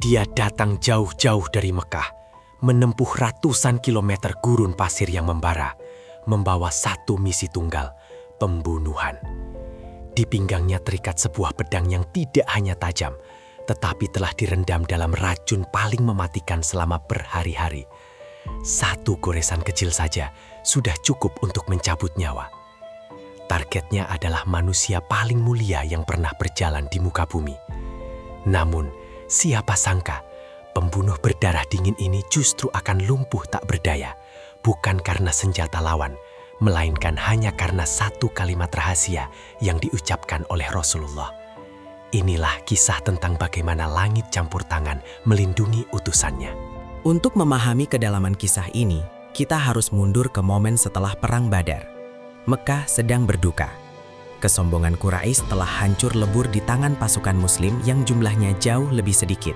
Dia datang jauh-jauh dari Mekah, menempuh ratusan kilometer gurun pasir yang membara, membawa satu misi tunggal, pembunuhan. Di pinggangnya terikat sebuah pedang yang tidak hanya tajam, tetapi telah direndam dalam racun paling mematikan selama berhari-hari. Satu goresan kecil saja sudah cukup untuk mencabut nyawa. Targetnya adalah manusia paling mulia yang pernah berjalan di muka bumi. Namun, siapa sangka pembunuh berdarah dingin ini justru akan lumpuh tak berdaya, bukan karena senjata lawan, melainkan hanya karena satu kalimat rahasia yang diucapkan oleh Rasulullah. Inilah kisah tentang bagaimana langit campur tangan melindungi utusannya. Untuk memahami kedalaman kisah ini, kita harus mundur ke momen setelah Perang Badar. Mekah sedang berduka. Kesombongan Quraisy telah hancur lebur di tangan pasukan Muslim yang jumlahnya jauh lebih sedikit.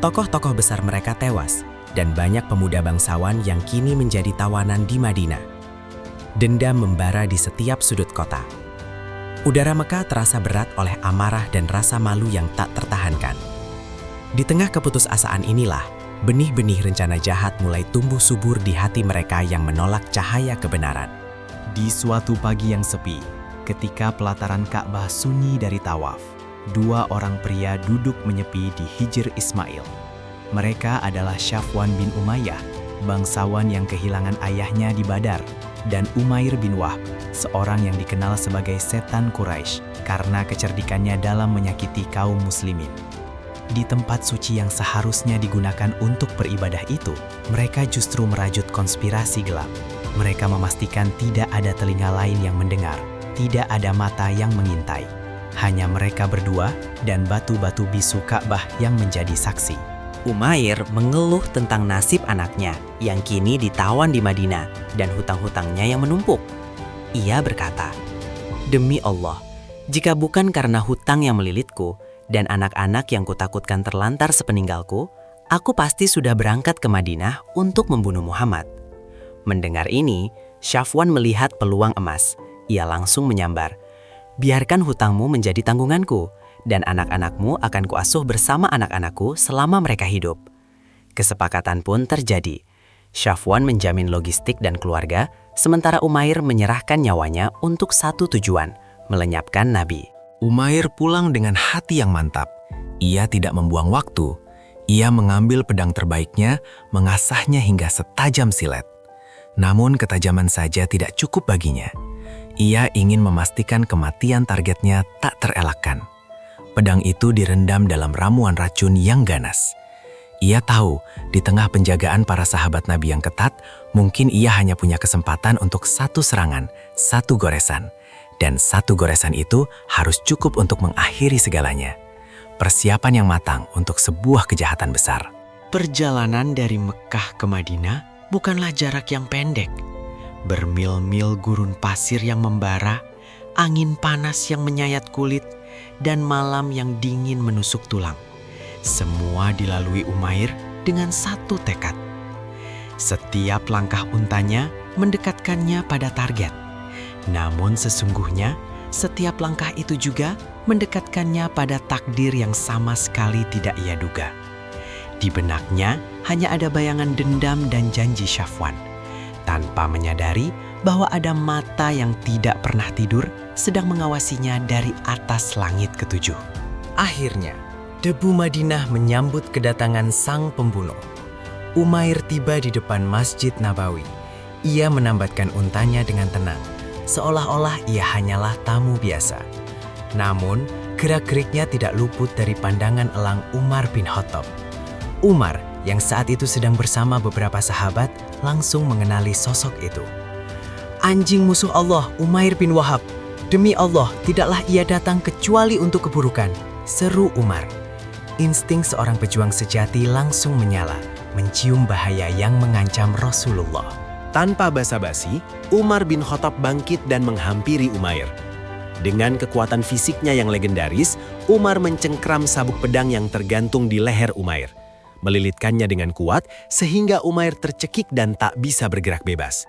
Tokoh-tokoh besar mereka tewas, dan banyak pemuda bangsawan yang kini menjadi tawanan di Madinah. Dendam membara di setiap sudut kota. Udara Mekah terasa berat oleh amarah dan rasa malu yang tak tertahankan. Di tengah keputusasaan inilah, benih-benih rencana jahat mulai tumbuh subur di hati mereka yang menolak cahaya kebenaran. Di suatu pagi yang sepi, ketika pelataran Ka'bah sunyi dari tawaf, dua orang pria duduk menyepi di Hijr Ismail. Mereka adalah Safwan bin Umayyah, bangsawan yang kehilangan ayahnya di Badar, dan Umair bin Wahb, seorang yang dikenal sebagai setan Quraisy karena kecerdikannya dalam menyakiti kaum muslimin. Di tempat suci yang seharusnya digunakan untuk beribadah itu, mereka justru merajut konspirasi gelap. Mereka memastikan tidak ada telinga lain yang mendengar, tidak ada mata yang mengintai. Hanya mereka berdua dan batu-batu bisu Ka'bah yang menjadi saksi. Umair mengeluh tentang nasib anaknya yang kini ditawan di Madinah dan hutang-hutangnya yang menumpuk. Ia berkata, "Demi Allah, jika bukan karena hutang yang melilitku dan anak-anak yang kutakutkan terlantar sepeninggalku, aku pasti sudah berangkat ke Madinah untuk membunuh Muhammad." Mendengar ini, Safwan melihat peluang emas. Ia langsung menyambar, "Biarkan hutangmu menjadi tanggunganku, dan anak-anakmu akan kuasuh bersama anak-anakku selama mereka hidup." Kesepakatan pun terjadi. Safwan menjamin logistik dan keluarga, sementara Umair menyerahkan nyawanya untuk satu tujuan, melenyapkan Nabi. Umair pulang dengan hati yang mantap. Ia tidak membuang waktu. Ia mengambil pedang terbaiknya, mengasahnya hingga setajam silet. Namun ketajaman saja tidak cukup baginya. Ia ingin memastikan kematian targetnya tak terelakkan. Pedang itu direndam dalam ramuan racun yang ganas. Ia tahu, di tengah penjagaan para sahabat Nabi yang ketat, mungkin ia hanya punya kesempatan untuk satu serangan, satu goresan. Dan satu goresan itu harus cukup untuk mengakhiri segalanya. Persiapan yang matang untuk sebuah kejahatan besar. Perjalanan dari Mekah ke Madinah bukanlah jarak yang pendek. Bermil-mil gurun pasir yang membara, angin panas yang menyayat kulit, dan malam yang dingin menusuk tulang. Semua dilalui Umair dengan satu tekad. Setiap langkah untanya mendekatkannya pada target. Namun sesungguhnya, setiap langkah itu juga mendekatkannya pada takdir yang sama sekali tidak ia duga. Di benaknya hanya ada bayangan dendam dan janji Safwan, tanpa menyadari bahwa ada mata yang tidak pernah tidur sedang mengawasinya dari atas langit ketujuh. Akhirnya, debu Madinah menyambut kedatangan sang pembunuh. Umair tiba di depan Masjid Nabawi. Ia menambatkan untanya dengan tenang, seolah-olah ia hanyalah tamu biasa. Namun, gerak-geriknya tidak luput dari pandangan elang Umar bin Khattab. Umar, yang saat itu sedang bersama beberapa sahabat, langsung mengenali sosok itu. "Anjing musuh Allah, Umair bin Wahab. Demi Allah, tidaklah ia datang kecuali untuk keburukan," seru Umar. Insting seorang pejuang sejati langsung menyala, mencium bahaya yang mengancam Rasulullah. Tanpa basa-basi, Umar bin Khattab bangkit dan menghampiri Umair. Dengan kekuatan fisiknya yang legendaris, Umar mencengkram sabuk pedang yang tergantung di leher Umair, melilitkannya dengan kuat sehingga Umair tercekik dan tak bisa bergerak bebas.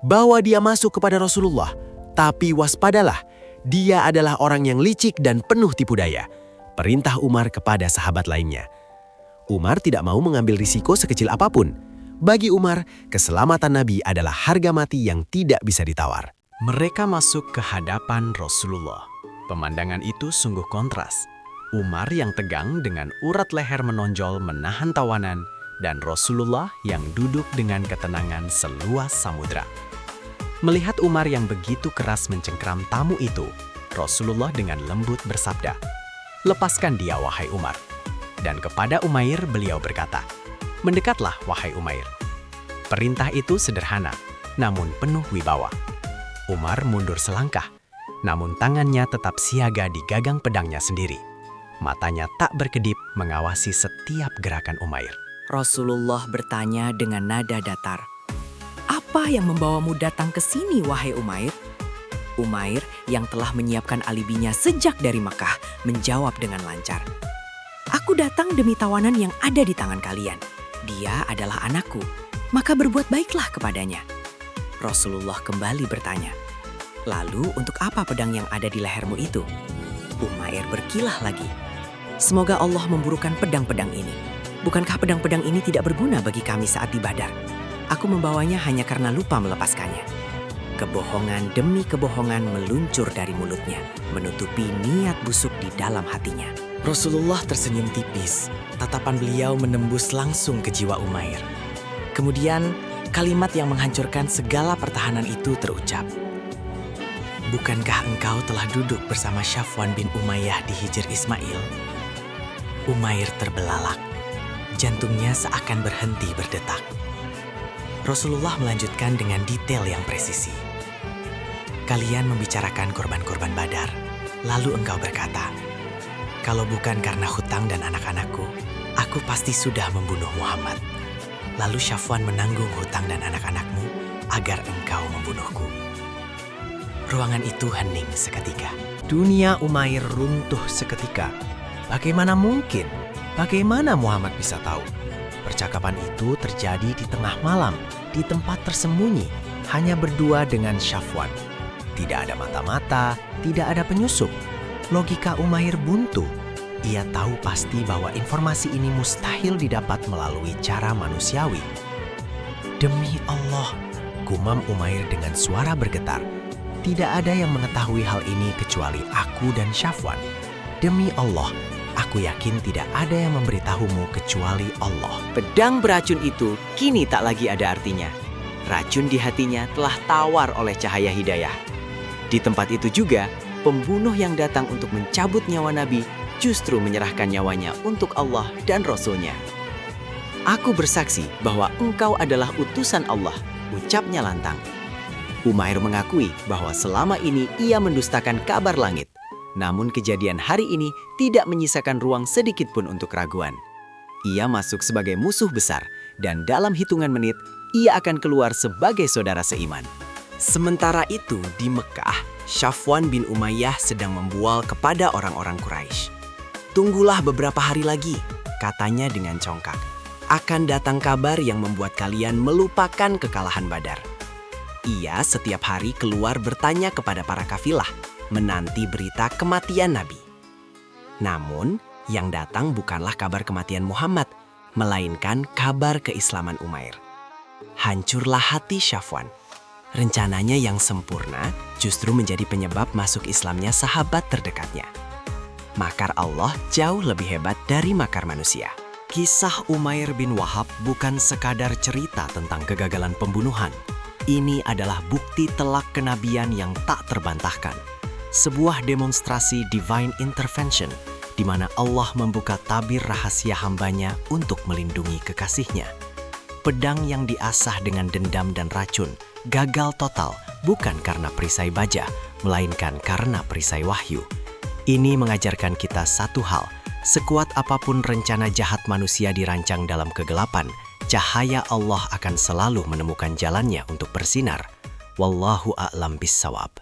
"Bawa dia masuk kepada Rasulullah, tapi waspadalah, dia adalah orang yang licik dan penuh tipu daya. perintah Umar kepada sahabat lainnya. Umar tidak mau mengambil risiko sekecil apapun. Bagi Umar, keselamatan Nabi adalah harga mati yang tidak bisa ditawar. Mereka masuk ke hadapan Rasulullah. Pemandangan itu sungguh kontras. Umar yang tegang dengan urat leher menonjol menahan tawanan, dan Rasulullah yang duduk dengan ketenangan seluas samudra. Melihat Umar yang begitu keras mencengkram tamu itu, Rasulullah dengan lembut bersabda, "Lepaskan dia, wahai Umar." Dan kepada Umair beliau berkata, "Mendekatlah, wahai Umair." Perintah itu sederhana, namun penuh wibawa. Umar mundur selangkah, namun tangannya tetap siaga di gagang pedangnya sendiri. Matanya tak berkedip mengawasi setiap gerakan Umair. Rasulullah bertanya dengan nada datar, "Apa yang membawamu datang ke sini, wahai Umair?" Umair yang telah menyiapkan alibinya sejak dari Makkah menjawab dengan lancar, "Aku datang demi tawanan yang ada di tangan kalian. Dia adalah anakku, maka berbuat baiklah kepadanya." Rasulullah kembali bertanya, "Lalu untuk apa pedang yang ada di lehermu itu?" Umair berkilah lagi, "Semoga Allah memburukan pedang-pedang ini. Bukankah pedang-pedang ini tidak berguna bagi kami saat di Badar? Aku membawanya hanya karena lupa melepaskannya." Kebohongan demi kebohongan meluncur dari mulutnya, menutupi niat busuk di dalam hatinya. Rasulullah tersenyum tipis. Tatapan beliau menembus langsung ke jiwa Umair. Kemudian, kalimat yang menghancurkan segala pertahanan itu terucap. "Bukankah engkau telah duduk bersama Safwan bin Umayyah di Hijr Ismail?" Umair terbelalak. Jantungnya seakan berhenti berdetak. Rasulullah melanjutkan dengan detail yang presisi. "Kalian membicarakan korban-korban Badar, lalu engkau berkata, 'Kalau bukan karena hutang dan anak-anakku, aku pasti sudah membunuh Muhammad. Lalu Safwan menanggung hutang dan anak-anakmu agar engkau membunuhku.'" Ruangan itu hening seketika. Dunia Umair runtuh seketika. Bagaimana mungkin? Bagaimana Muhammad bisa tahu? Percakapan itu terjadi di tengah malam, di tempat tersembunyi, hanya berdua dengan Safwan. Tidak ada mata-mata, tidak ada penyusup. Logika Umair buntu. Ia tahu pasti bahwa informasi ini mustahil didapat melalui cara manusiawi. "Demi Allah," gumam Umair dengan suara bergetar. "Tidak ada yang mengetahui hal ini kecuali aku dan Safwan. Demi Allah, aku yakin tidak ada yang memberitahumu kecuali Allah." Pedang beracun itu kini tak lagi ada artinya. Racun di hatinya telah tawar oleh cahaya hidayah. Di tempat itu juga, pembunuh yang datang untuk mencabut nyawa Nabi justru menyerahkan nyawanya untuk Allah dan Rasul-Nya. "Aku bersaksi bahwa engkau adalah utusan Allah," ucapnya lantang. Umair mengakui bahwa selama ini ia mendustakan kabar langit. Namun kejadian hari ini tidak menyisakan ruang sedikit pun untuk keraguan. Ia masuk sebagai musuh besar, dan dalam hitungan menit, ia akan keluar sebagai saudara seiman. Sementara itu di Mekah, Safwan bin Umayyah sedang membual kepada orang-orang Quraisy. "Tunggulah beberapa hari lagi," katanya dengan congkak. "Akan datang kabar yang membuat kalian melupakan kekalahan Badar." Ia setiap hari keluar bertanya kepada para kafilah, menanti berita kematian Nabi. Namun, yang datang bukanlah kabar kematian Muhammad, melainkan kabar keislaman Umair. Hancurlah hati Safwan. Rencananya yang sempurna justru menjadi penyebab masuk Islamnya sahabat terdekatnya. Makar Allah jauh lebih hebat dari makar manusia. Kisah Umair bin Wahab bukan sekadar cerita tentang kegagalan pembunuhan. Ini adalah bukti telak kenabian yang tak terbantahkan. Sebuah demonstrasi divine intervention di mana Allah membuka tabir rahasia hambanya untuk melindungi kekasihnya. Pedang yang diasah dengan dendam dan racun gagal total bukan karena perisai baja, melainkan karena perisai wahyu. Ini mengajarkan kita satu hal, sekuat apapun rencana jahat manusia dirancang dalam kegelapan, cahaya Allah akan selalu menemukan jalannya untuk bersinar. Wallahu a'lam bissawab.